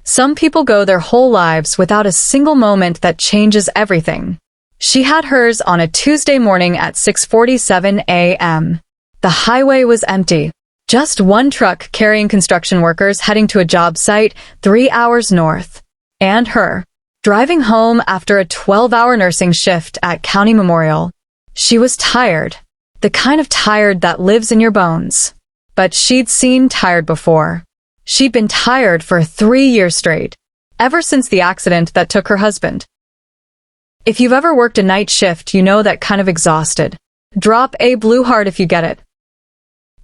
Some people go their whole lives without a single moment that changes everything. She had hers on a Tuesday morning at 6:47 a.m. The highway was empty. Just one truck carrying construction workers heading to a job site 3 hours north. And her, driving home after a 12-hour nursing shift at County Memorial. She was tired, the kind of tired that lives in your bones. But she'd seen tired before. She'd been tired for 3 years straight, ever since the accident that took her husband. If you've ever worked a night shift, you know that kind of exhausted. Drop a blue heart if you get it.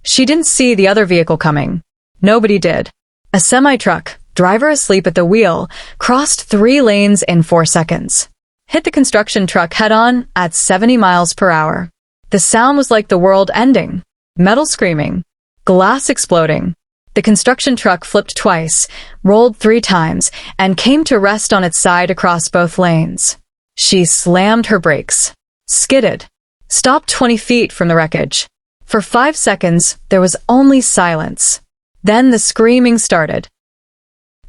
She didn't see the other vehicle coming. Nobody did. A semi-truck, driver asleep at the wheel, crossed 3 lanes in 4 seconds. Hit the construction truck head-on at 70 miles per hour. The sound was like the world ending. Metal screaming. Glass exploding. The construction truck flipped twice, rolled 3 times, and came to rest on its side across both lanes. She slammed her brakes. Skidded. Stopped 20 feet from the wreckage. For 5 seconds, there was only silence. Then the screaming started.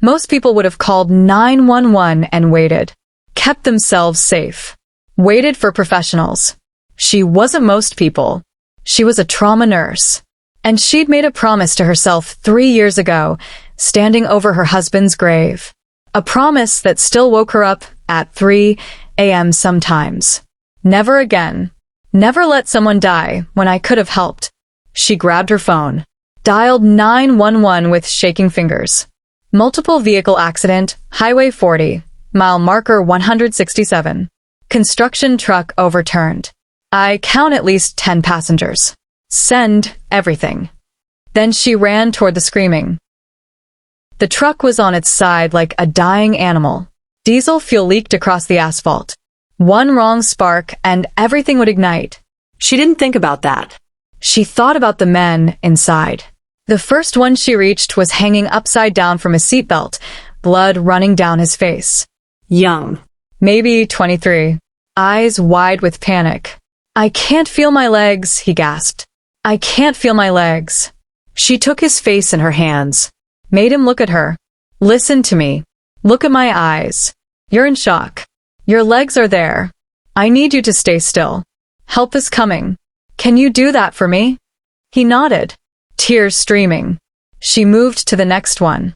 Most people would have called 911 and waited. Kept themselves safe. Waited for professionals. She wasn't most people. She was a trauma nurse. And she'd made a promise to herself 3 years ago, standing over her husband's grave. A promise that still woke her up at 3 a.m. sometimes. Never again. Never let someone die when I could have helped. She grabbed her phone. Dialed 911 with shaking fingers. Multiple vehicle accident, Highway 40, mile marker 167. Construction truck overturned. I count at least 10 passengers. Send everything. Then she ran toward the screaming. The truck was on its side like a dying animal. Diesel fuel leaked across the asphalt. One wrong spark and everything would ignite. She didn't think about that. She thought about the men inside. The first one she reached was hanging upside down from his seatbelt, blood running down his face. Young. Maybe 23. Eyes wide with panic. I can't feel my legs, he gasped. I can't feel my legs. She took his face in her hands. Made him look at her. Listen to me. Look at my eyes. You're in shock. Your legs are there. I need you to stay still. Help is coming. Can you do that for me? He nodded, tears streaming. She moved to the next one.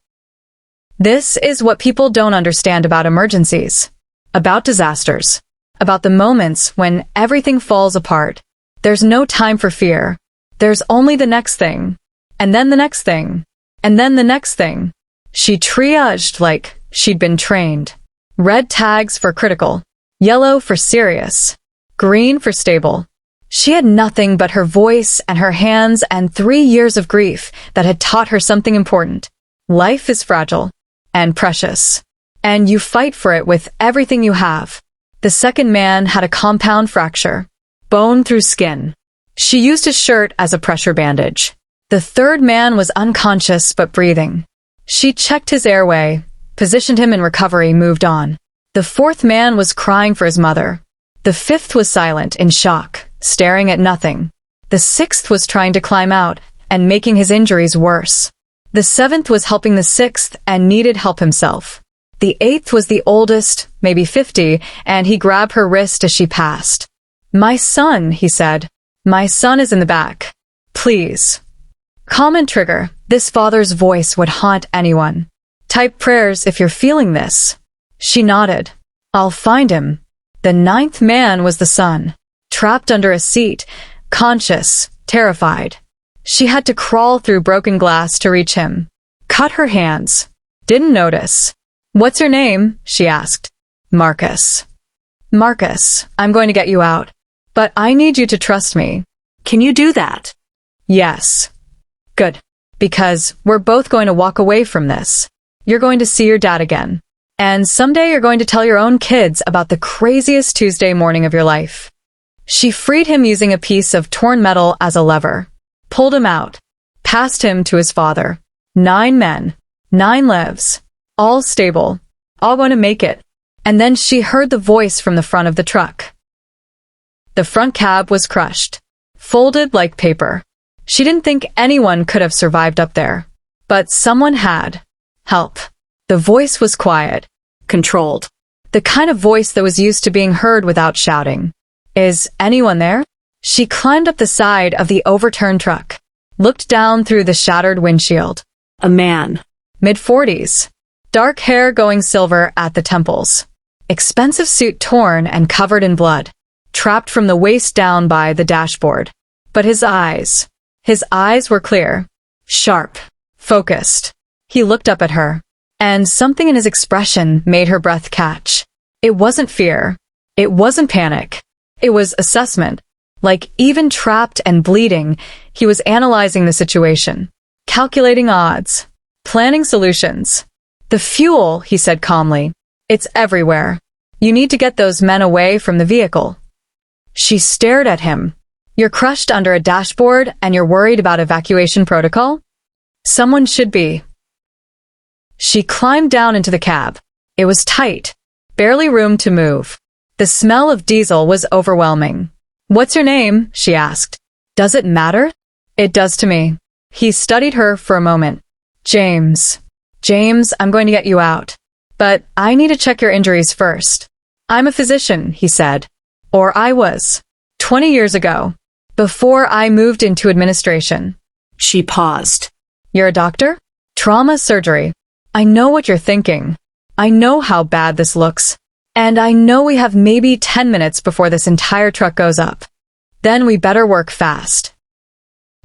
This is what people don't understand about emergencies, about disasters, about the moments when everything falls apart. There's no time for fear. There's only the next thing, and then the next thing, and then the next thing. She triaged like she'd been trained. Red tags for critical, yellow for serious, green for stable. She had nothing but her voice and her hands and 3 years of grief that had taught her something important. Life is fragile and precious, and you fight for it with everything you have. The second man had a compound fracture, bone through skin. She used his shirt as a pressure bandage. The third man was unconscious but breathing. She checked his airway, positioned him in recovery, moved on. The fourth man was crying for his mother. The fifth was silent, in shock, staring at nothing. The sixth was trying to climb out and making his injuries worse. The seventh was helping the sixth and needed help himself. The eighth was the oldest, maybe 50, and he grabbed her wrist as she passed. My son, he said. My son is in the back. Please. Common trigger. This father's voice would haunt anyone. Type prayers if you're feeling this. She nodded. I'll find him. The ninth man was the son, trapped under a seat, conscious, terrified. She had to crawl through broken glass to reach him. Cut her hands. Didn't notice. What's your name? She asked. Marcus. Marcus, I'm going to get you out. But I need you to trust me. Can you do that? Yes. Good. Because we're both going to walk away from this. You're going to see your dad again. And someday you're going to tell your own kids about the craziest Tuesday morning of your life. She freed him using a piece of torn metal as a lever. Pulled him out. Passed him to his father. 9 men. 9 lives. All stable. All going to make it. And then she heard the voice from the front of the truck. The front cab was crushed. Folded like paper. She didn't think anyone could have survived up there. But someone had. Help. The voice was quiet, Controlled. the kind of voice that was used to being heard without shouting. Is anyone there? She climbed up the side of the overturned truck, looked down through the shattered windshield. A man. Mid-40s. Dark hair going silver at the temples. Expensive suit torn and covered in blood. Trapped from the waist down by the dashboard. But his eyes were clear, sharp, focused. He looked up at her, and something in his expression made her breath catch. It wasn't fear. It wasn't panic. It was assessment. Like, even trapped and bleeding, he was analyzing the situation, calculating odds, planning solutions. The fuel, he said calmly. It's everywhere. You need to get those men away from the vehicle. She stared at him. You're crushed under a dashboard and you're worried about evacuation protocol? Someone should be. She climbed down into the cab. It was tight, barely room to move. The smell of diesel was overwhelming. What's your name? She asked. Does it matter? It does to me. He studied her for a moment. James. James, I'm going to get you out. But I need to check your injuries first. I'm a physician, he said. Or I was. 20 years ago. Before I moved into administration. She paused. You're a doctor? Trauma surgery. I know what you're thinking. I know how bad this looks. And I know we have maybe 10 minutes before this entire truck goes up. Then we better work fast.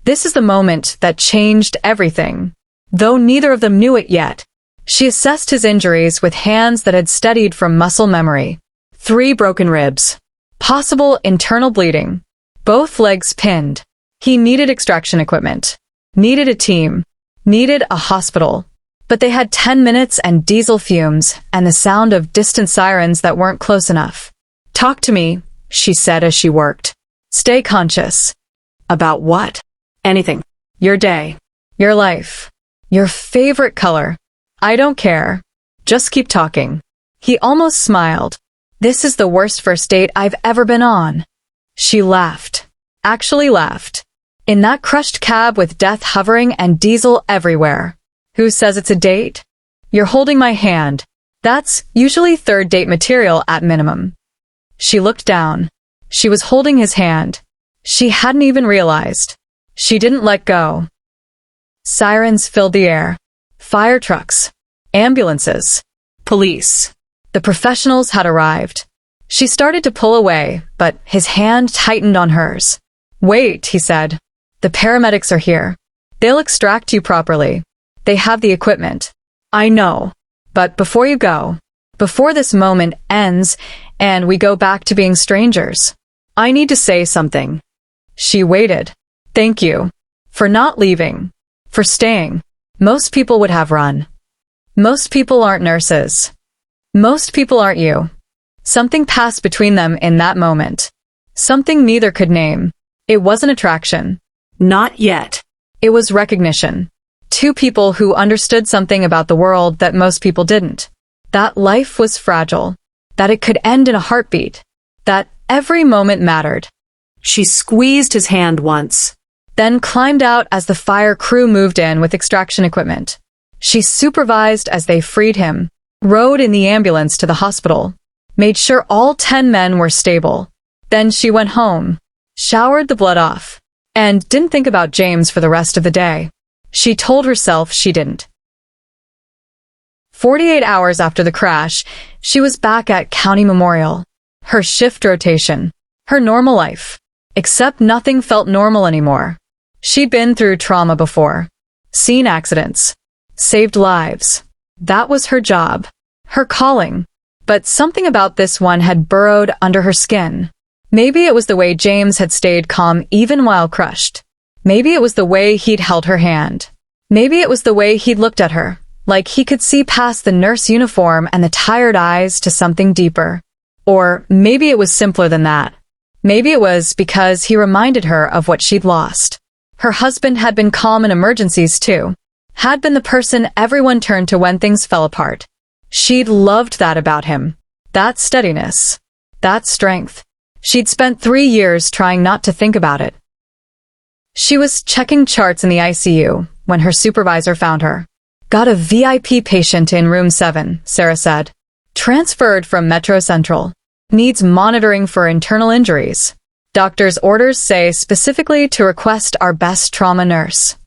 This is the moment that changed everything. Though neither of them knew it yet. She assessed his injuries with hands that had studied from muscle memory. 3 broken ribs. Possible internal bleeding. Both legs pinned. He needed extraction equipment. Needed a team. Needed a hospital. But they had 10 minutes and diesel fumes and the sound of distant sirens that weren't close enough. Talk to me, she said as she worked. Stay conscious. About what? Anything. Your day. Your life. Your favorite color. I don't care. Just keep talking. He almost smiled. This is the worst first date I've ever been on. She laughed. Actually laughed. In that crushed cab with death hovering and diesel everywhere. Who says it's a date? You're holding my hand. That's usually third date material at minimum. She looked down. She was holding his hand. She hadn't even realized. She didn't let go. Sirens filled the air. Fire trucks. Ambulances. Police. The professionals had arrived. She started to pull away, but his hand tightened on hers. Wait, he said. The paramedics are here. They'll extract you properly. They have the equipment. I know. But before you go, before this moment ends and we go back to being strangers, I need to say something. She waited. Thank you. For not leaving. For staying. Most people would have run. Most people aren't nurses. Most people aren't you. Something passed between them in that moment. Something neither could name. It wasn't attraction. Not yet. It was recognition. 2 people who understood something about the world that most people didn't. That life was fragile. That it could end in a heartbeat. That every moment mattered. She squeezed his hand once. Then climbed out as the fire crew moved in with extraction equipment. She supervised as they freed him, rode in the ambulance to the hospital, made sure all 10 men were stable. Then she went home, showered the blood off, and didn't think about James for the rest of the day. She told herself she didn't. 48 hours after the crash, she was back at County Memorial. Her shift rotation. Her normal life. Except nothing felt normal anymore. She'd been through trauma before. Seen accidents. Saved lives. That was her job. Her calling. But something about this one had burrowed under her skin. Maybe it was the way James had stayed calm even while crushed. Maybe it was the way he'd held her hand. Maybe it was the way he'd looked at her, like he could see past the nurse uniform and the tired eyes to something deeper. Or maybe it was simpler than that. Maybe it was because he reminded her of what she'd lost. Her husband had been calm in emergencies too. Had been the person everyone turned to when things fell apart. She'd loved that about him. That steadiness. That strength. She'd spent 3 years trying not to think about it. She was checking charts in the ICU when her supervisor found her. Got a VIP patient in room 7, Sarah said. Transferred from Metro Central. Needs monitoring for internal injuries. Doctor's orders say specifically to request our best trauma nurse.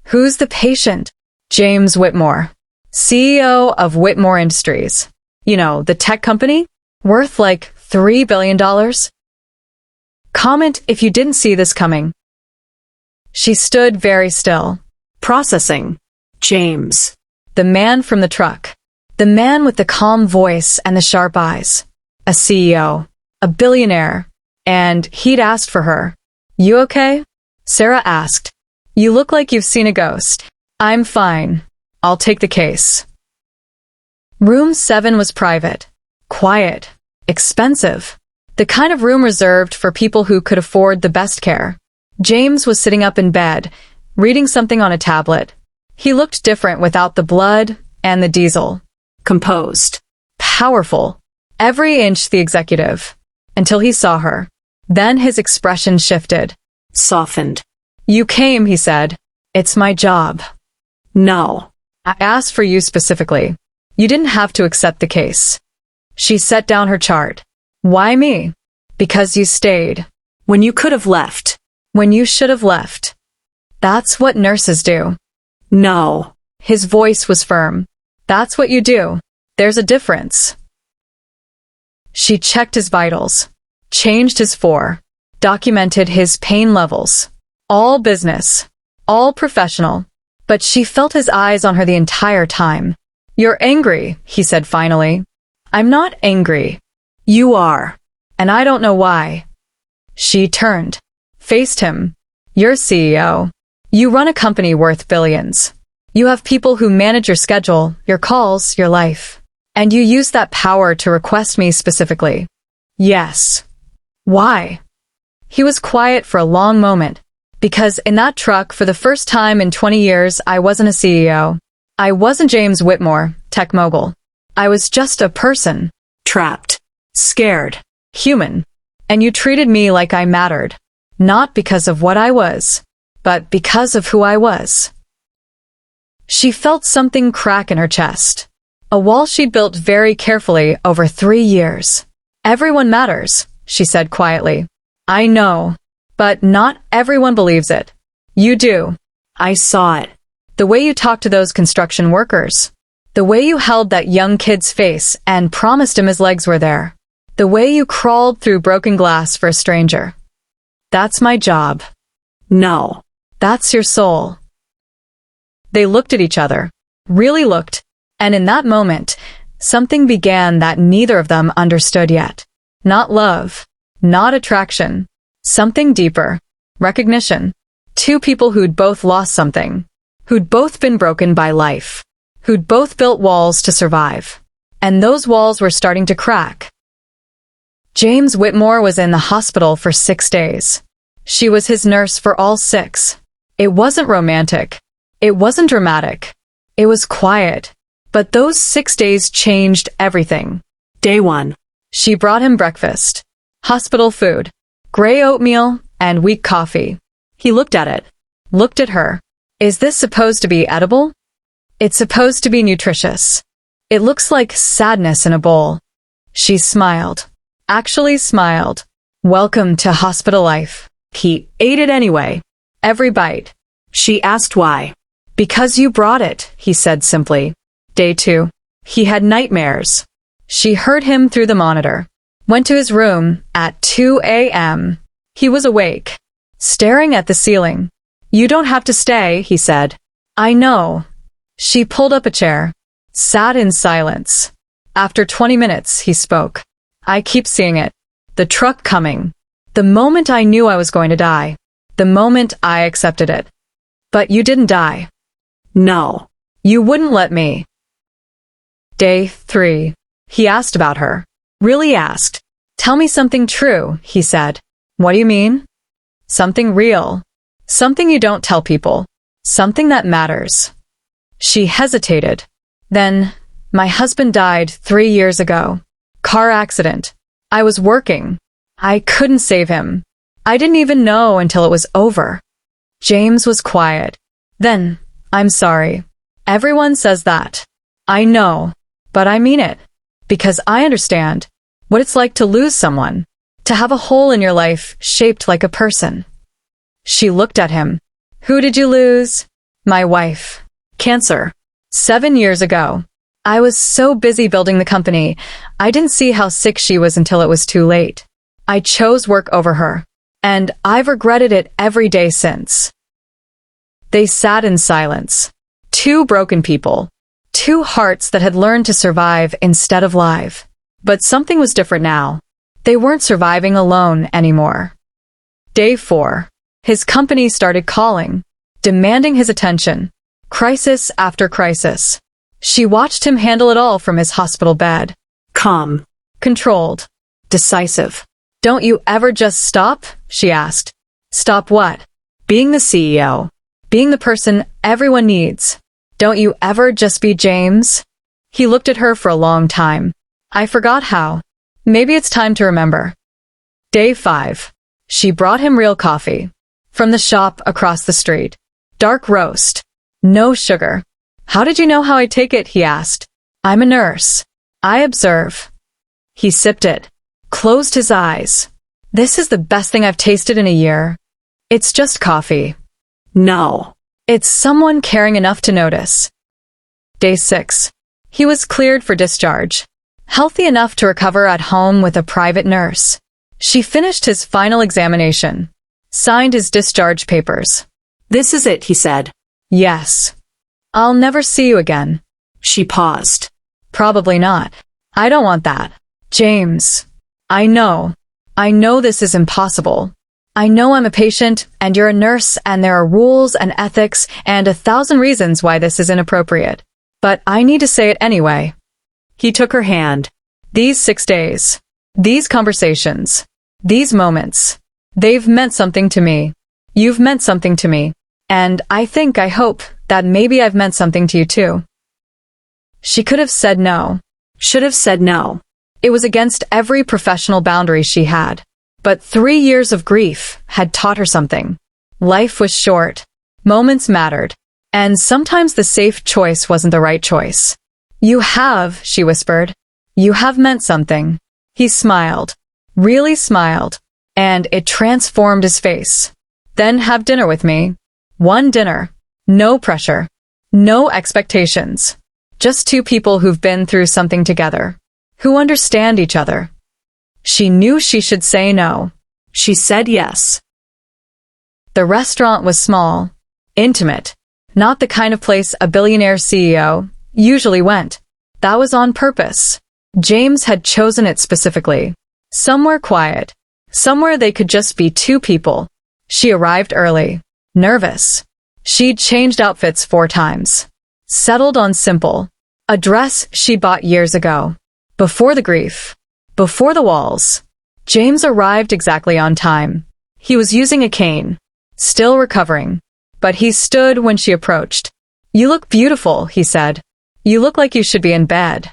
Who's the patient? James Whitmore, CEO of Whitmore Industries. You know, the tech company? Worth like $3 billion? Comment if you didn't see this coming. She stood very still. Processing. James. The man from the truck. The man with the calm voice and the sharp eyes. A CEO. A billionaire. And he'd asked for her. You okay? Sarah asked. You look like you've seen a ghost. I'm fine. I'll take the case. Room 7 was private. Quiet. Expensive. The kind of room reserved for people who could afford the best care. James was sitting up in bed, reading something on a tablet. He looked different without the blood and the diesel. Composed. Powerful. Every inch the executive. Until he saw her. Then his expression shifted. Softened. You came, he said. It's my job. No. I asked for you specifically. You didn't have to accept the case. She set down her chart. Why me? Because you stayed. When you could have left. When you should have left. That's what nurses do. No. His voice was firm. That's what you do. There's a difference. She checked his vitals. Changed his documented his pain levels. All business. All professional. But she felt his eyes on her the entire time. You're angry, he said finally. I'm not angry. You are. And I don't know why. She turned. Faced him. You're CEO. You run a company worth billions. You have people who manage your schedule, your calls, your life. And you use that power to request me specifically. Yes. Why? He was quiet for a long moment. Because in that truck, for the first time in 20 years, I wasn't a CEO. I wasn't James Whitmore, tech mogul. I was just a person. Trapped. Scared. Human. And you treated me like I mattered. Not because of what I was, but because of who I was. She felt something crack in her chest. A wall she'd built very carefully over 3 years. Everyone matters, she said quietly. I know. But not everyone believes it. You do. I saw it. The way you talked to those construction workers. The way you held that young kid's face and promised him his legs were there. The way you crawled through broken glass for a stranger. That's my job. No. That's your soul. They looked at each other. Really looked. And in that moment, something began that neither of them understood yet. Not love. Not attraction. Something deeper. Recognition. Two people who'd both lost something. Who'd both been broken by life. Who'd both built walls to survive. And those walls were starting to crack. James Whitmore was in the hospital for 6 days. She was his nurse for all 6. It wasn't romantic. It wasn't dramatic. It was quiet. But those 6 days changed everything. Day 1. She brought him breakfast. Hospital food. Gray oatmeal and weak coffee. He looked at it. Looked at her. Is this supposed to be edible? It's supposed to be nutritious. It looks like sadness in a bowl. She smiled. Actually smiled. Welcome to hospital life. He ate it anyway. Every bite. She asked why. Because you brought it, he said simply. Day 2. He had nightmares. She heard him through the monitor. Went to his room at 2 a.m. He was awake, staring at the ceiling. You don't have to stay, he said. I know. She pulled up a chair, sat in silence. After 20 minutes, he spoke. I keep seeing it. The truck coming. The moment I knew I was going to die. The moment I accepted it. But you didn't die. No. You wouldn't let me. Day 3. He asked about her. Really asked. Tell me something true, he said. What do you mean? Something real. Something you don't tell people. Something that matters. She hesitated. Then, my husband died 3 years ago. Car accident. I was working. I couldn't save him. I didn't even know until it was over. James was quiet. Then, I'm sorry. Everyone says that. I know, but I mean it. Because I understand what it's like to lose someone, to have a hole in your life shaped like a person. She looked at him. Who did you lose? My wife. Cancer. 7 years ago. I was so busy building the company, I didn't see how sick she was until it was too late. I chose work over her, and I've regretted it every day since. They sat in silence. Two broken people. Two hearts that had learned to survive instead of live. But something was different now. They weren't surviving alone anymore. Day 4. His company started calling, demanding his attention. Crisis after crisis. She watched him handle it all from his hospital bed. Calm. Controlled. Decisive. Don't you ever just stop? She asked. Stop what? Being the CEO. Being the person everyone needs. Don't you ever just be James? He looked at her for a long time. I forgot how. Maybe it's time to remember. Day 5. She brought him real coffee. From the shop across the street. Dark roast. No sugar. How did you know how I take it? He asked. I'm a nurse. I observe. He sipped it. Closed his eyes. This is the best thing I've tasted in a year. It's just coffee. No. It's someone caring enough to notice. Day 6. He was cleared for discharge. Healthy enough to recover at home with a private nurse. She finished his final examination. Signed his discharge papers. This is it, he said. Yes. I'll never see you again. She paused. Probably not. I don't want that. James. I know this is impossible. I know I'm a patient, and you're a nurse, and there are rules and ethics, and 1,000 reasons why this is inappropriate. But I need to say it anyway. He took her hand. These 6 days. These conversations. These moments. They've meant something to me. You've meant something to me. And I hope, that maybe I've meant something to you too. She could have said no. Should have said no. It was against every professional boundary she had. But 3 years of grief had taught her something. Life was short. Moments mattered. And sometimes the safe choice wasn't the right choice. You have, she whispered. You have meant something. He smiled. Really smiled. And it transformed his face. Then have dinner with me. One dinner. No pressure. No expectations. Just two people who've been through something together. Who understand each other. She knew she should say no. She said yes. The restaurant was small. Intimate. Not the kind of place a billionaire CEO usually went. That was on purpose. James had chosen it specifically. Somewhere quiet. Somewhere they could just be two people. She arrived early. Nervous. She'd changed outfits 4 times. Settled on simple. A dress she'd bought years ago. Before the grief. Before the walls. James arrived exactly on time. He was using a cane. Still recovering. But he stood when she approached. You look beautiful, he said. You look like you should be in bed.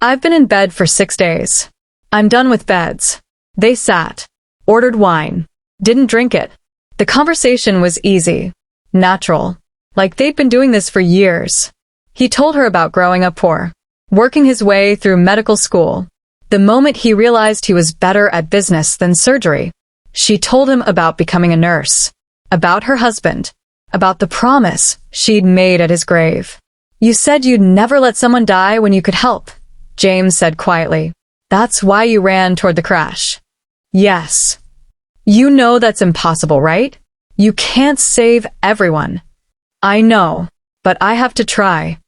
I've been in bed for 6 days. I'm done with beds. They sat. Ordered wine. Didn't drink it. The conversation was easy. Natural. Like they'd been doing this for years. He told her about growing up poor. Working his way through medical school. The moment he realized he was better at business than surgery. She told him about becoming a nurse. About her husband. About the promise she'd made at his grave. You said you'd never let someone die when you could help, James said quietly. That's why you ran toward the crash. Yes. You know that's impossible, right? You can't save everyone. I know, but I have to try.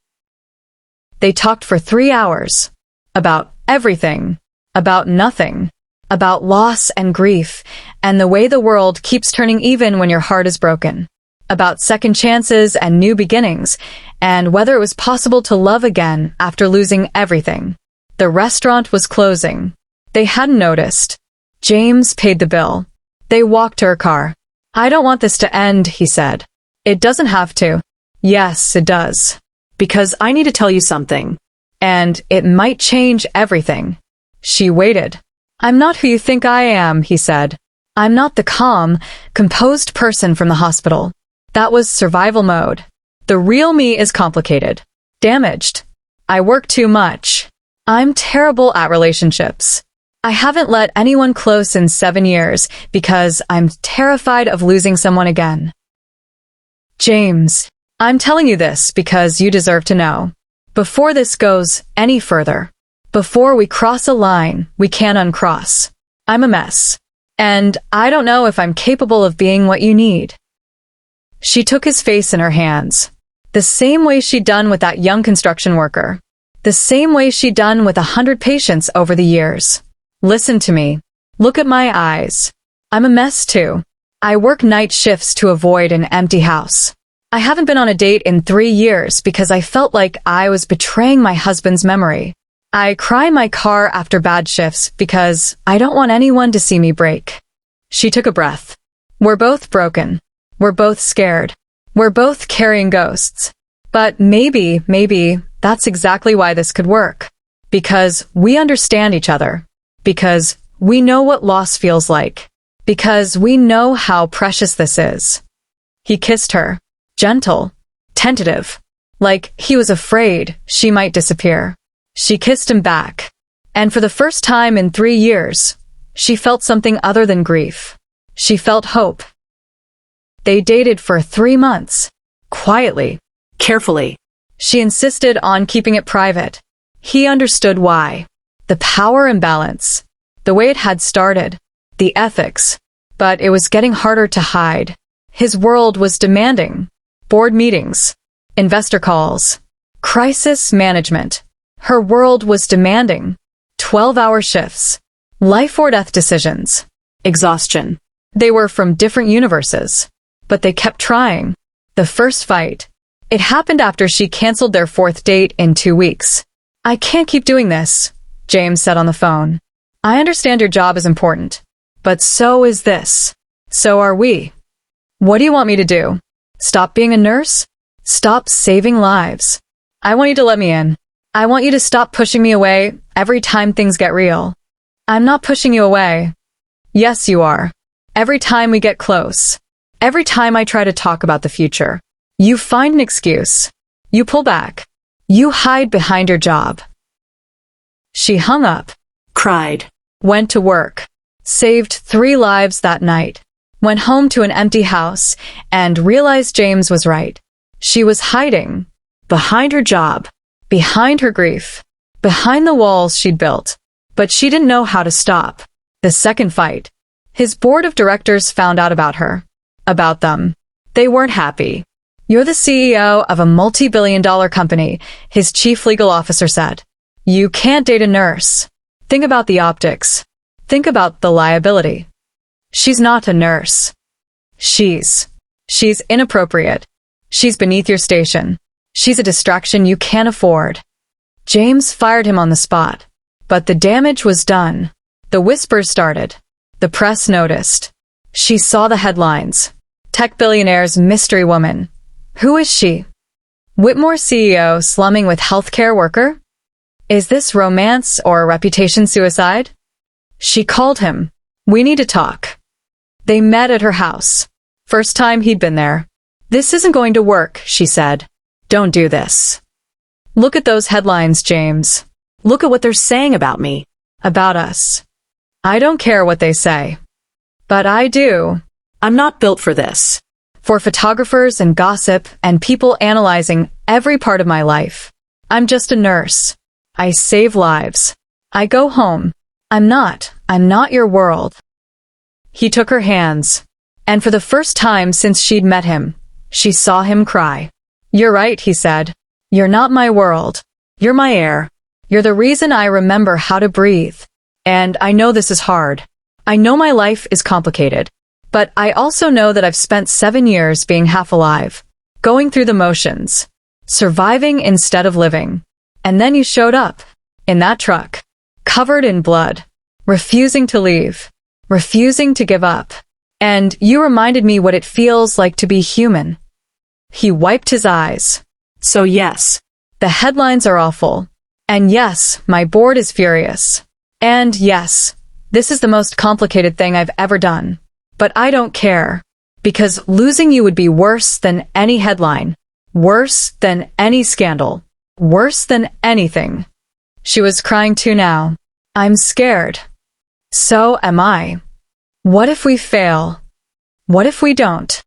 They talked for 3 hours. About everything. About nothing. About loss and grief, and the way the world keeps turning even when your heart is broken. About second chances and new beginnings, and whether it was possible to love again after losing everything. The restaurant was closing. They hadn't noticed. James paid the bill. They walked to her car. I don't want this to end, he said. It doesn't have to. Yes, it does. Because I need to tell you something. And it might change everything. She waited. I'm not who you think I am, he said. I'm not the calm, composed person from the hospital. That was survival mode. The real me is complicated, damaged. I work too much. I'm terrible at relationships. I haven't let anyone close in 7 years because I'm terrified of losing someone again. James, I'm telling you this because you deserve to know. Before this goes any further, before we cross a line we can't uncross, I'm a mess. And I don't know if I'm capable of being what you need. She took his face in her hands, the same way she'd done with that young construction worker, the same way she'd done with 100 patients over the years. Listen to me. Look at my eyes. I'm a mess too. I work night shifts to avoid an empty house. I haven't been on a date in 3 years because I felt like I was betraying my husband's memory. I cry in my car after bad shifts because I don't want anyone to see me break. She took a breath. We're both broken. We're both scared. We're both carrying ghosts. But maybe that's exactly why this could work. Because we understand each other. Because we know what loss feels like. Because we know how precious this is. He kissed her, gentle, tentative, like he was afraid she might disappear. She kissed him back. And for the first time in 3 years, she felt something other than grief. She felt hope. They dated for 3 months. Quietly. Carefully. She insisted on keeping it private. He understood why. The power imbalance. The way it had started. The ethics. But it was getting harder to hide. His world was demanding. Board meetings. Investor calls. Crisis management. Her world was demanding. 12-hour shifts. Life or death decisions. Exhaustion. They were from different universes. But they kept trying. The first fight. It happened after she canceled their 4th date in 2 weeks. I can't keep doing this, James said on the phone. I understand your job is important. But so is this. So are we. What do you want me to do? Stop being a nurse? Stop saving lives. I want you to let me in. I want you to stop pushing me away every time things get real. I'm not pushing you away. Yes, you are. Every time we get close. Every time I try to talk about the future. You find an excuse. You pull back. You hide behind your job. She hung up. Cried. Went to work. Saved 3 lives that night. Went home to an empty house and realized James was right. She was hiding. Behind her job. Behind her grief. Behind the walls she'd built. But she didn't know how to stop. The second fight. His board of directors found out about her. About them. They weren't happy. You're the CEO of a multi-billion-dollar company, his chief legal officer said. You can't date a nurse. Think about the optics. Think about the liability. She's not a nurse. She's inappropriate. She's beneath your station. She's a distraction you can't afford. James fired him on the spot. But the damage was done. The whispers started. The press noticed. She saw the headlines. Tech billionaire's mystery woman. Who is she? Whitmore CEO slumming with healthcare worker? Is this romance or reputation suicide? She called him. We need to talk. They met at her house. First time he'd been there. This isn't going to work, she said. Don't do this. Look at those headlines, James. Look at what they're saying about me. About us. I don't care what they say. But I do. I'm not built for this. For photographers and gossip and people analyzing every part of my life. I'm just a nurse. I save lives. I go home. I'm not your world. He took her hands. And for the first time since she'd met him, she saw him cry. You're right, he said. You're not my world. You're my air. You're the reason I remember how to breathe. And I know this is hard. I know my life is complicated. But I also know that I've spent 7 years being half alive, going through the motions, surviving instead of living. And then you showed up, in that truck, covered in blood, refusing to leave, refusing to give up. And you reminded me what it feels like to be human. He wiped his eyes. So yes, the headlines are awful. And yes, my board is furious. And yes, this is the most complicated thing I've ever done. But I don't care. Because losing you would be worse than any headline. Worse than any scandal. Worse than anything. She was crying too now. I'm scared. So am I. What if we fail? What if we don't?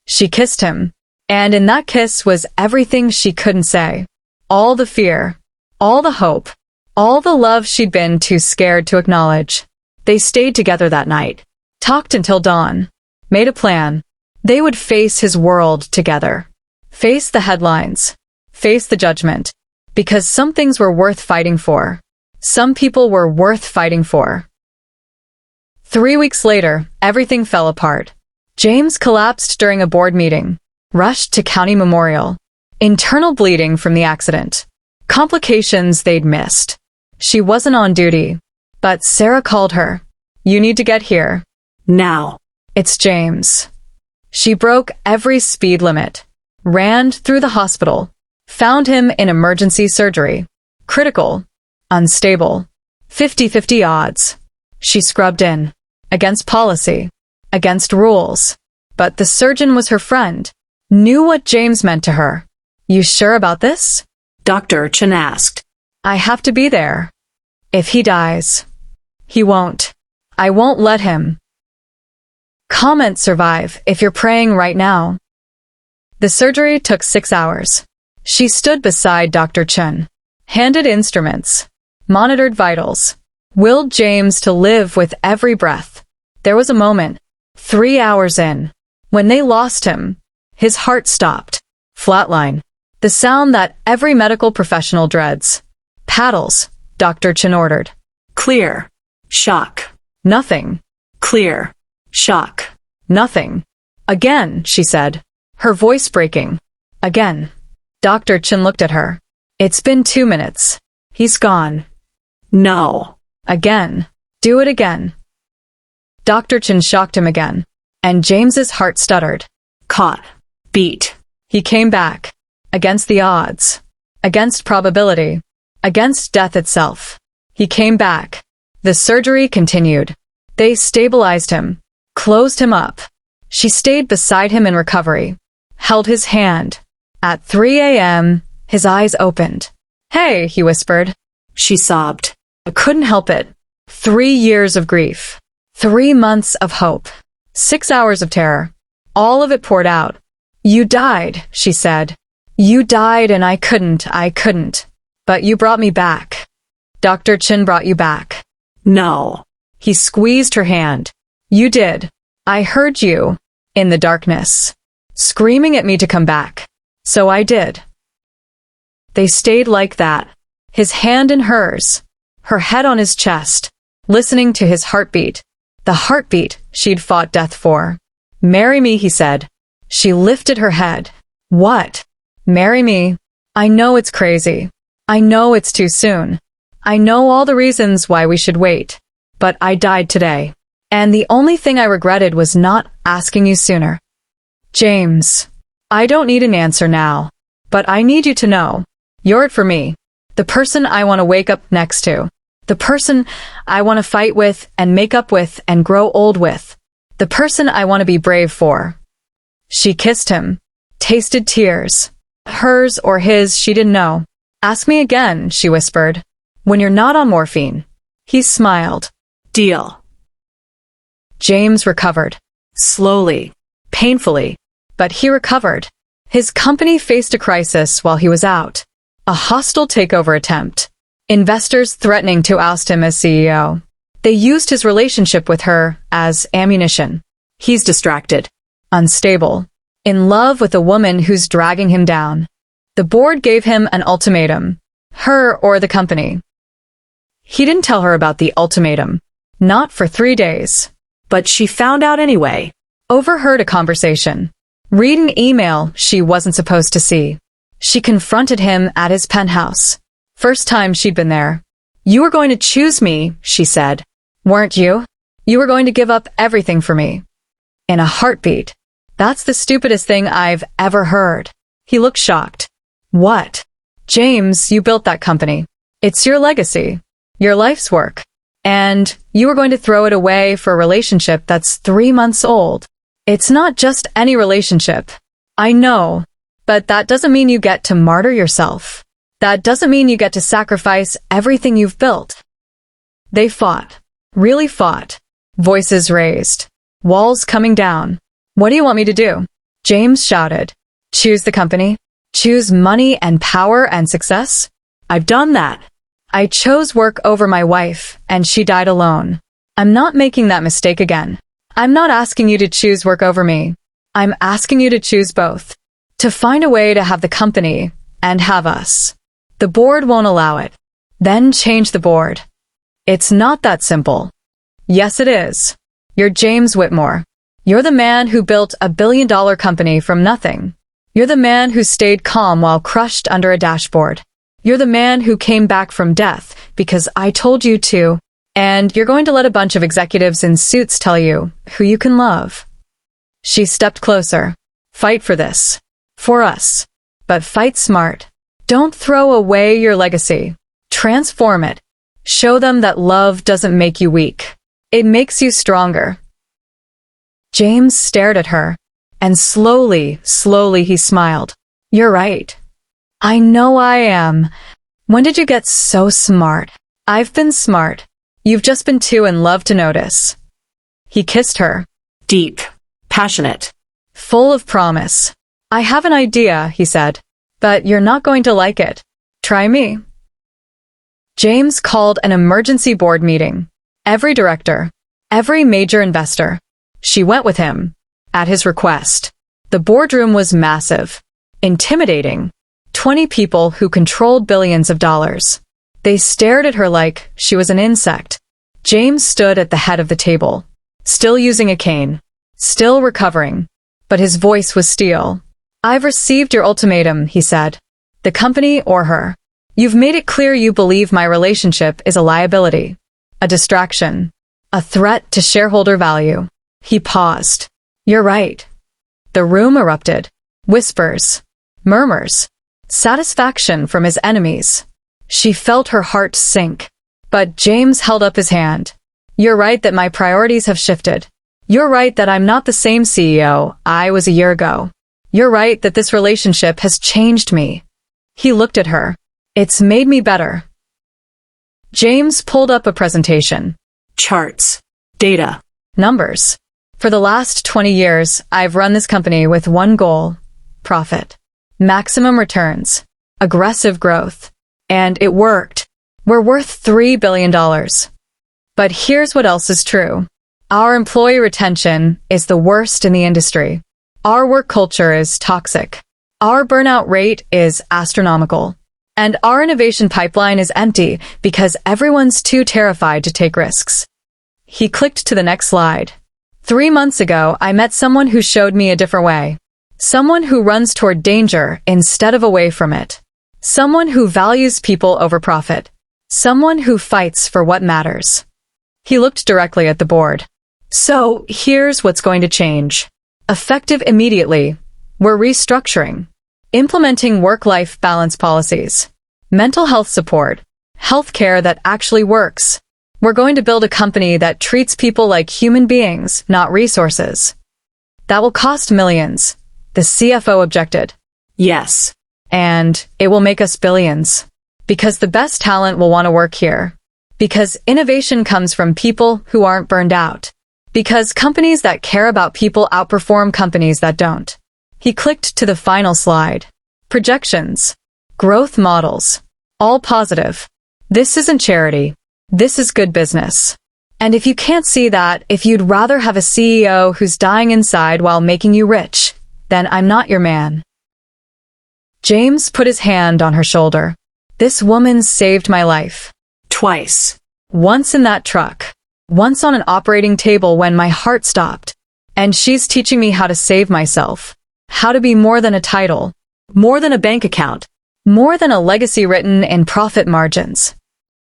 She kissed him, and in that kiss was everything she couldn't say. All the fear, all the hope, all the love she'd been too scared to acknowledge. They stayed together that night, talked until dawn, made a plan. They would face his world together. Face the headlines. Face the judgment. Because some things were worth fighting for. Some people were worth fighting for. 3 weeks later, everything fell apart. James collapsed during a board meeting. Rushed to county memorial. Internal bleeding from the accident. Complications they'd missed. She wasn't on duty. But Sarah called her. You need to get here. Now. It's James. She broke every speed limit. Ran through the hospital. Found him in emergency surgery. Critical. Unstable. 50-50 odds. She scrubbed in. Against policy. Against rules. But the surgeon was her friend. Knew what James meant to her. You sure about this? Dr. Chen asked. I have to be there. If he dies. He won't. I won't let him. Comment survive if you're praying right now. The surgery took 6 hours. She stood beside Dr. Chen. Handed instruments. Monitored vitals. Willed James to live with every breath. There was a moment, 3 hours in, when they lost him. His heart stopped. Flatline. The sound that every medical professional dreads. Paddles, Dr. Chen ordered. Clear. Shock. Nothing. Clear. Shock. Nothing. Again, she said, her voice breaking. Again. Dr. Chen looked at her. It's been 2 minutes. He's gone. No. Again. Do it again. Dr. Chen shocked him again, and James's heart stuttered. Caught. Beat. He came back. Against the odds. Against probability. Against death itself. He came back. The surgery continued. They stabilized him. Closed him up. She stayed beside him in recovery. Held his hand. At 3 a.m., his eyes opened. Hey, he whispered. She sobbed. I couldn't help it. 3 years of grief. 3 months of hope. 6 hours of terror. All of it poured out. You died, she said. You died and I couldn't. But you brought me back. Dr. Chen brought you back. No. He squeezed her hand. You did. I heard you. In the darkness. Screaming at me to come back. So I did. They stayed like that. His hand in hers. Her head on his chest. Listening to his heartbeat. The heartbeat she'd fought death for. Marry me, he said. She lifted her head. What? Marry me. I know it's crazy. I know it's too soon. I know all the reasons why we should wait. But I died today. And the only thing I regretted was not asking you sooner. James. I don't need an answer now. But I need you to know. You're it for me. The person I want to wake up next to. The person I want to fight with and make up with and grow old with. The person I want to be brave for. She kissed him. Tasted tears. Hers or his, she didn't know. Ask me again, she whispered. When you're not on morphine. He smiled. Deal. James recovered. Slowly. Painfully. But he recovered. His company faced a crisis while he was out. A hostile takeover attempt. Investors threatening to oust him as CEO. They used his relationship with her as ammunition. He's distracted. Unstable. In love with a woman who's dragging him down. The board gave him an ultimatum. Her or the company. He didn't tell her about the ultimatum. Not for 3 days. But she found out anyway. Overheard a conversation. Read an email she wasn't supposed to see. She confronted him at his penthouse. First time she'd been there. You were going to choose me, she said. Weren't you? You were going to give up everything for me. In a heartbeat. That's the stupidest thing I've ever heard. He looked shocked. What? James, you built that company. It's your legacy. Your life's work. And you were going to throw it away for a relationship that's 3 months old. It's not just any relationship. I know. But that doesn't mean you get to martyr yourself. That doesn't mean you get to sacrifice everything you've built. They fought. Really fought. Voices raised. Walls coming down. What do you want me to do? James shouted. Choose the company? Choose money and power and success? I've done that. I chose work over my wife, and she died alone. I'm not making that mistake again. I'm not asking you to choose work over me. I'm asking you to choose both. To find a way to have the company and have us. The board won't allow it. Then change the board. It's not that simple. Yes, it is. You're James Whitmore. You're the man who built a billion-dollar company from nothing. You're the man who stayed calm while crushed under a dashboard. You're the man who came back from death because I told you to, and you're going to let a bunch of executives in suits tell you who you can love. She stepped closer. Fight for this. For us. But fight smart. Don't throw away your legacy. Transform it. Show them that love doesn't make you weak. It makes you stronger. James stared at her, and slowly he smiled. You're right. I know I am. When did you get so smart? I've been smart. You've just been too in love to notice. He kissed her. Deep. Passionate. Full of promise. I have an idea, he said, but you're not going to like it. Try me. James called an emergency board meeting. Every director. Every major investor. She went with him. At his request. The boardroom was massive. Intimidating. 20 people who controlled billions of dollars. They stared at her like she was an insect. James stood at the head of the table. Still using a cane. Still recovering. But his voice was steel. I've received your ultimatum, he said. The company or her. You've made it clear you believe my relationship is a liability. A distraction. A threat to shareholder value. He paused. You're right. The room erupted. Whispers. Murmurs. Satisfaction from his enemies. She felt her heart sink. But James held up his hand. You're right that my priorities have shifted. You're right that I'm not the same CEO I was a year ago. You're right that this relationship has changed me. He looked at her. It's made me better. James pulled up a presentation. Charts. Data. Numbers. For the last 20 years, I've run this company with one goal. Profit. Maximum returns. Aggressive growth. And it worked. We're worth $3 billion. But here's what else is true. Our employee retention is the worst in the industry. Our work culture is toxic. Our burnout rate is astronomical. And our innovation pipeline is empty because everyone's too terrified to take risks. He clicked to the next slide. 3 months ago, I met someone who showed me a different way. Someone who runs toward danger instead of away from it. Someone who values people over profit. Someone who fights for what matters. He looked directly at the board. So, here's what's going to change. Effective immediately. We're restructuring. Implementing work-life balance policies. Mental health support. Healthcare that actually works. We're going to build a company that treats people like human beings, not resources. That will cost millions. The CFO objected. Yes. And it will make us billions. Because the best talent will want to work here. Because innovation comes from people who aren't burned out. Because companies that care about people outperform companies that don't. He clicked to the final slide. Projections. Growth models. All positive. This isn't charity. This is good business. And if you can't see that, if you'd rather have a CEO who's dying inside while making you rich, then I'm not your man. James put his hand on her shoulder. This woman saved my life. Twice. Once in that truck. Once on an operating table when my heart stopped. And she's teaching me how to save myself. How to be more than a title. More than a bank account. More than a legacy written in profit margins.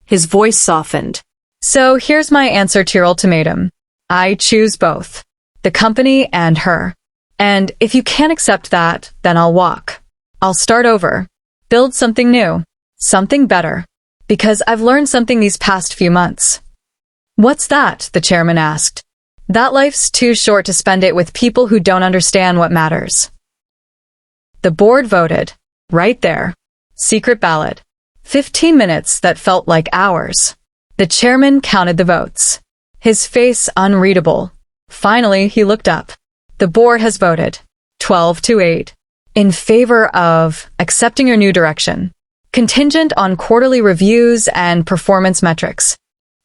His voice softened. So here's my answer to your ultimatum. I choose both. The company and her. And if you can't accept that, then I'll walk. I'll start over. Build something new. Something better. Because I've learned something these past few months. What's that? The chairman asked. That life's too short to spend it with people who don't understand what matters. The board voted. Right there. Secret ballot. 15 minutes that felt like hours. The chairman counted the votes. His face unreadable. Finally, he looked up. The board has voted. 12-8. In favor of accepting your new direction. Contingent on quarterly reviews and performance metrics.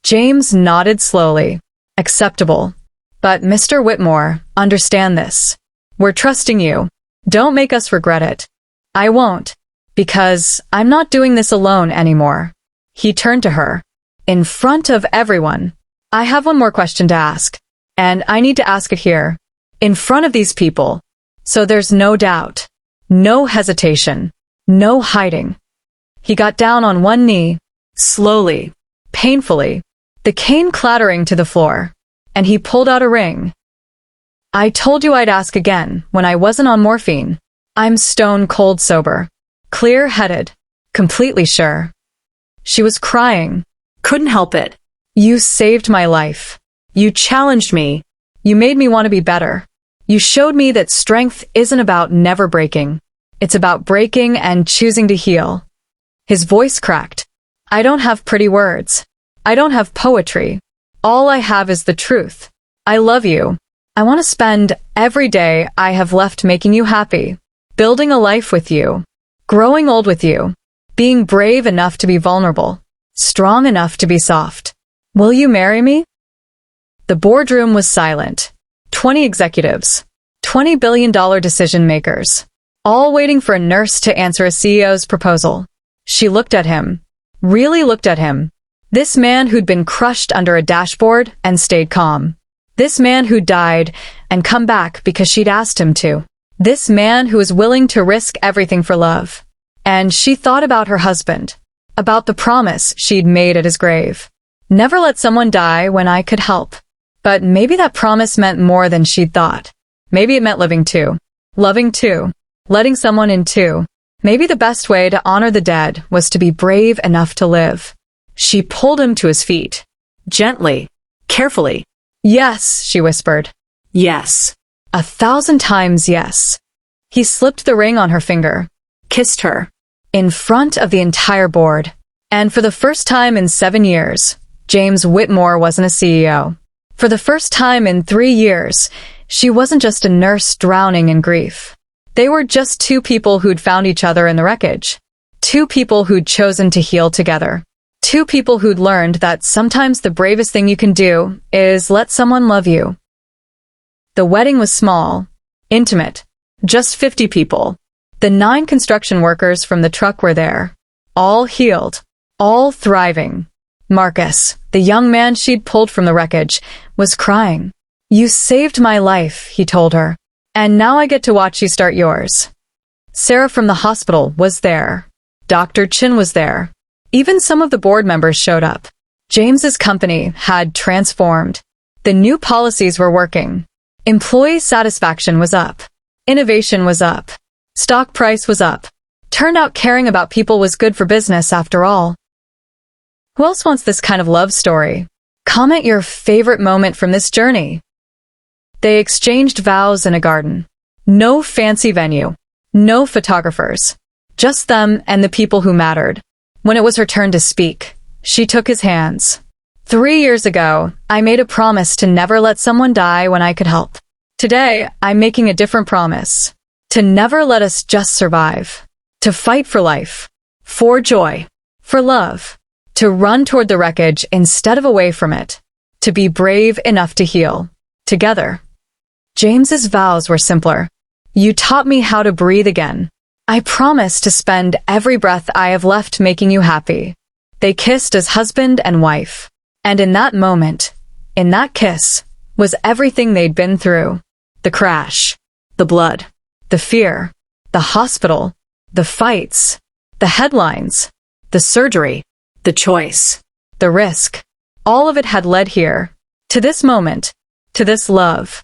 James nodded slowly. Acceptable. But Mr. Whitmore, understand this. We're trusting you. Don't make us regret it. I won't. Because I'm not doing this alone anymore. He turned to her. In front of everyone. I have one more question to ask. And I need to ask it here. In front of these people. So there's no doubt. No hesitation. No hiding. He got down on one knee. Slowly. Painfully. The cane clattering to the floor. And he pulled out a ring. I told you I'd ask again when I wasn't on morphine. I'm stone cold sober. Clear-headed. Completely sure. She was crying. Couldn't help it. You saved my life. You challenged me. You made me want to be better. You showed me that strength isn't about never breaking. It's about breaking and choosing to heal. His voice cracked. I don't have pretty words. I don't have poetry. All I have is the truth. I love you. I want to spend every day I have left making you happy, building a life with you, growing old with you, being brave enough to be vulnerable, strong enough to be soft. Will you marry me? The boardroom was silent. 20 executives, $20 billion decision makers, all waiting for a nurse to answer a CEO's proposal. She looked at him, really looked at him. This man who'd been crushed under a dashboard and stayed calm. This man who died and come back because she'd asked him to. This man who was willing to risk everything for love. And she thought about her husband, about the promise she'd made at his grave. Never let someone die when I could help. But maybe that promise meant more than she'd thought. Maybe it meant living too. Loving too. Letting someone in too. Maybe the best way to honor the dead was to be brave enough to live. She pulled him to his feet. Gently. Carefully. Yes, she whispered. Yes. 1,000 times yes. He slipped the ring on her finger. Kissed her. In front of the entire board. And for the first time in 7 years, James Whitmore wasn't a CEO. For the first time in 3 years, she wasn't just a nurse drowning in grief. They were just two people who'd found each other in the wreckage. Two people who'd chosen to heal together. Two people who'd learned that sometimes the bravest thing you can do is let someone love you. The wedding was small, intimate, just 50 people. The 9 construction workers from the truck were there, all healed, all thriving. Marcus, the young man she'd pulled from the wreckage, was crying. You saved my life, he told her, and now I get to watch you start yours. Sarah from the hospital was there. Dr. Chin was there. Even some of the board members showed up. James's company had transformed. The new policies were working. Employee satisfaction was up. Innovation was up. Stock price was up. Turned out caring about people was good for business after all. Who else wants this kind of love story? Comment your favorite moment from this journey. They exchanged vows in a garden. No fancy venue. No photographers. Just them and the people who mattered. When it was her turn to speak, she took his hands. 3 years ago, I made a promise to never let someone die when I could help. Today, I'm making a different promise. To never let us just survive. To fight for life. For joy. For love. To run toward the wreckage instead of away from it. To be brave enough to heal. Together. James's vows were simpler. You taught me how to breathe again. I promise to spend every breath I have left making you happy. They kissed as husband and wife. And in that moment, in that kiss, was everything they'd been through. The crash. The blood. The fear. The hospital. The fights. The headlines. The surgery. The choice. The risk. All of it had led here. To this moment. To this love.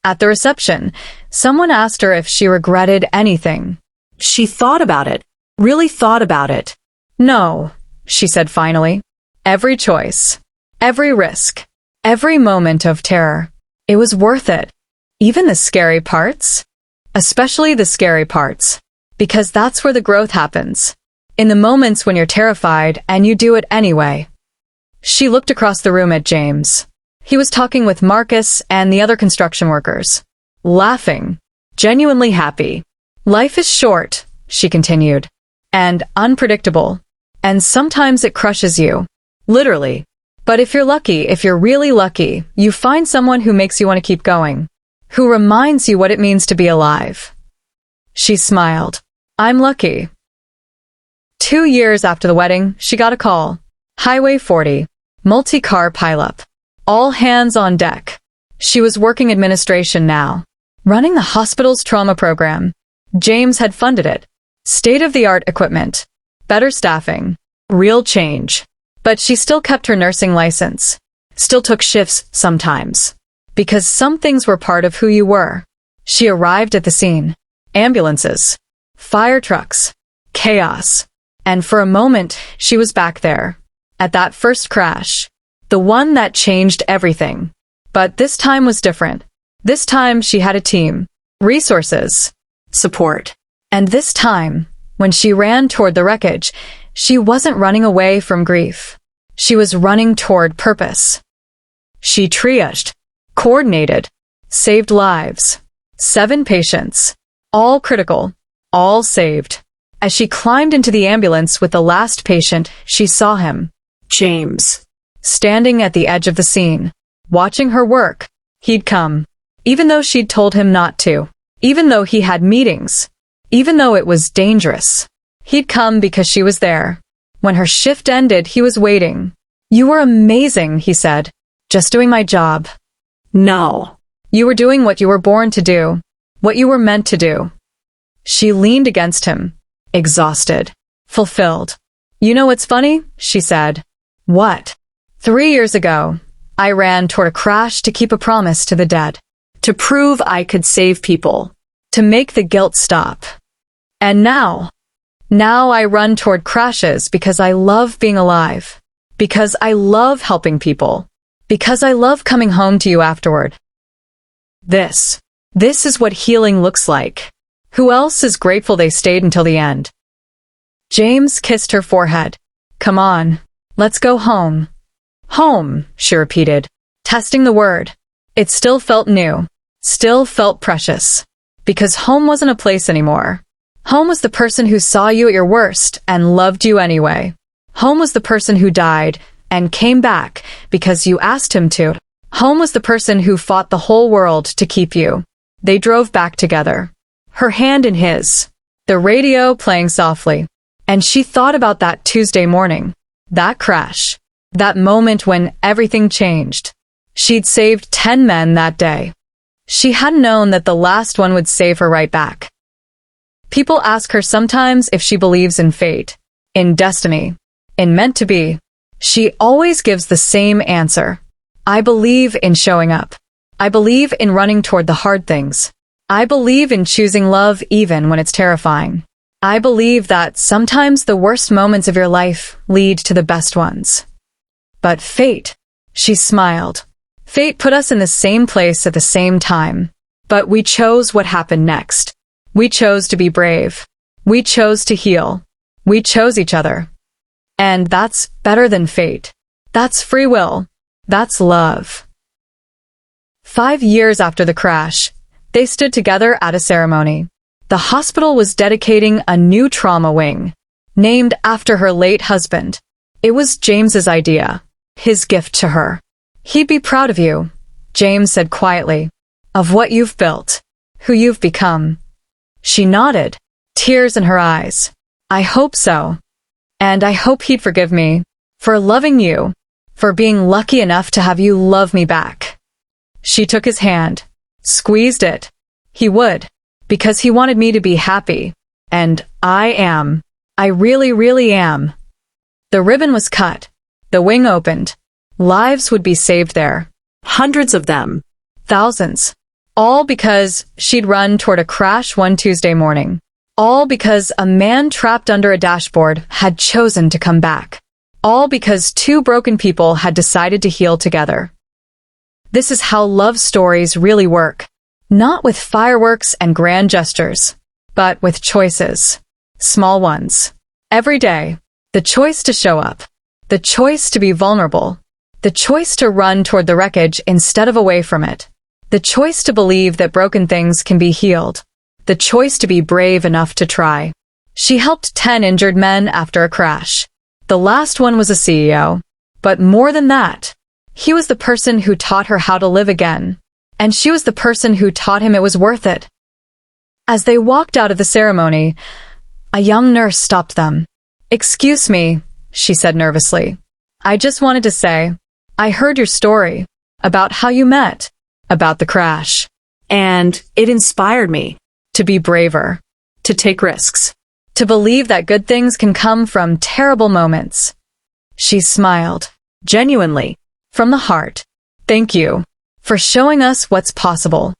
At the reception, someone asked her if she regretted anything. She thought about it. Really thought about it. No, she said finally. Every choice. Every risk. Every moment of terror. It was worth it. Even the scary parts. especially the scary parts, because that's where the growth happens. In the moments when you're terrified and you do it anyway. She looked across the room at James. He was talking with Marcus and the other construction workers, laughing, genuinely happy. Life is short, she continued, and unpredictable, and sometimes it crushes you, literally. But if you're really lucky, you find someone who makes you want to keep going, who reminds you what it means to be alive. She smiled. I'm lucky. 2 years after the wedding, she got a call. Highway 40, multi-car pileup. All hands on deck. She was working administration now, running the hospital's trauma program. James had funded it. State-of-the-art equipment, better staffing, real change. But she still kept her nursing license, still took shifts sometimes, because some things were part of who you were. She arrived at the scene. Ambulances, fire trucks, chaos. And for a moment, she was back there, at that first crash, the one that changed everything. But this time was different. This time she had a team, resources, support. And this time, when she ran toward the wreckage, she wasn't running away from grief. She was running toward purpose. She triaged, coordinated, saved lives. 7 patients, all critical, all saved. As she climbed into the ambulance with the last patient, she saw him, James, standing at the edge of the scene, watching her work. He'd come, even though she'd told him not to, even though he had meetings, even though it was dangerous. He'd come because she was there. When her shift ended, he was waiting. You were amazing, he said. Just doing my job. No. You were doing what you were born to do, what you were meant to do. She leaned against him, exhausted, fulfilled. You know what's funny? She said. What? 3 years ago, I ran toward a crash to keep a promise to the dead, to prove I could save people, to make the guilt stop. And now I run toward crashes because I love being alive, because I love helping people, because I love coming home to you afterward. This is what healing looks like. Who else is grateful they stayed until the end? James kissed her forehead. Come on, let's go home. Home, she repeated, testing the word. It still felt new, still felt precious, because home wasn't a place anymore. Home was the person who saw you at your worst and loved you anyway. Home was the person who died and came back because you asked him to. Home was the person who fought the whole world to keep you. They drove back together, her hand in his, the radio playing softly. And she thought about that Tuesday morning, that crash, that moment when everything changed. She'd saved 10 men that day. She hadn't known that the last one would save her right back. People ask her sometimes if she believes in fate, in destiny, in meant to be. She always gives the same answer. I believe in showing up. I believe in running toward the hard things. I believe in choosing love even when it's terrifying. I believe that sometimes the worst moments of your life lead to the best ones. But fate, she smiled. Fate put us in the same place at the same time. But we chose what happened next. We chose to be brave. We chose to heal. We chose each other. And that's better than fate. That's free will. That's love. 5 years after the crash, they stood together at a ceremony. The hospital was dedicating a new trauma wing, named after her late husband. It was James's idea, his gift to her. He'd be proud of you, James said quietly, of what you've built, who you've become. She nodded, tears in her eyes. I hope so. And I hope he'd forgive me for loving you, for being lucky enough to have you love me back. She took his hand, squeezed it. He would. Because he wanted me to be happy. And I am. I really, really am. The ribbon was cut. The wing opened. Lives would be saved there. Hundreds of them. Thousands. All because she'd run toward a crash one Tuesday morning. All because a man trapped under a dashboard had chosen to come back. All because 2 broken people had decided to heal together. This is how love stories really work. Not with fireworks and grand gestures, but with choices. Small ones. Every day. The choice to show up. The choice to be vulnerable. The choice to run toward the wreckage instead of away from it. The choice to believe that broken things can be healed. The choice to be brave enough to try. She helped 10 injured men after a crash. The last one was a CEO. But more than that, he was the person who taught her how to live again. And she was the person who taught him it was worth it. As they walked out of the ceremony, a young nurse stopped them. "Excuse me," she said nervously. "I just wanted to say, I heard your story. About how you met. About the crash. And it inspired me To be braver. to take risks. To believe that good things can come from terrible moments." She smiled. Genuinely. From the heart. "Thank you for showing us what's possible."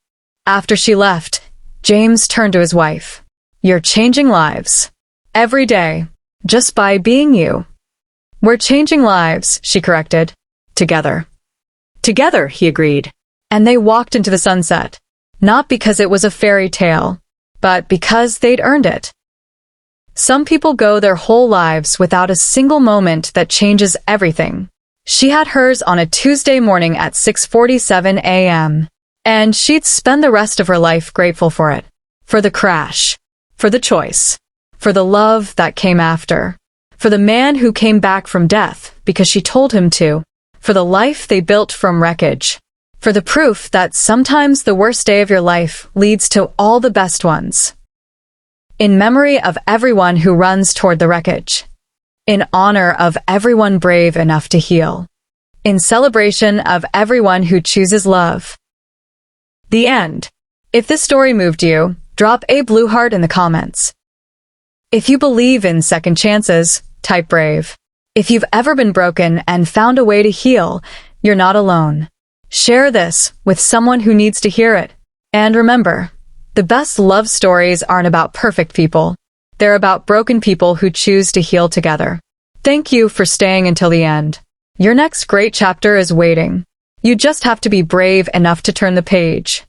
After she left, James turned to his wife. "You're changing lives. Every day. Just by being you." "We're changing lives," she corrected. "Together." Together, he agreed. And they walked into the sunset. Not because it was a fairy tale, but because they'd earned it. Some people go their whole lives without a single moment that changes everything. She had hers on a Tuesday morning at 6:47 a.m. And she'd spend the rest of her life grateful for it. For the crash. For the choice. For the love that came after. For the man who came back from death because she told him to. For the life they built from wreckage. For the proof that sometimes the worst day of your life leads to all the best ones. In memory of everyone who runs toward the wreckage. In honor of everyone brave enough to heal. In celebration of everyone who chooses love. The end. If this story moved you, drop a blue heart in the comments. If you believe in second chances, type brave. If you've ever been broken and found a way to heal, you're not alone. Share this with someone who needs to hear it. And remember, the best love stories aren't about perfect people. They're about broken people who choose to heal together. Thank you for staying until the end. Your next great chapter is waiting. You just have to be brave enough to turn the page.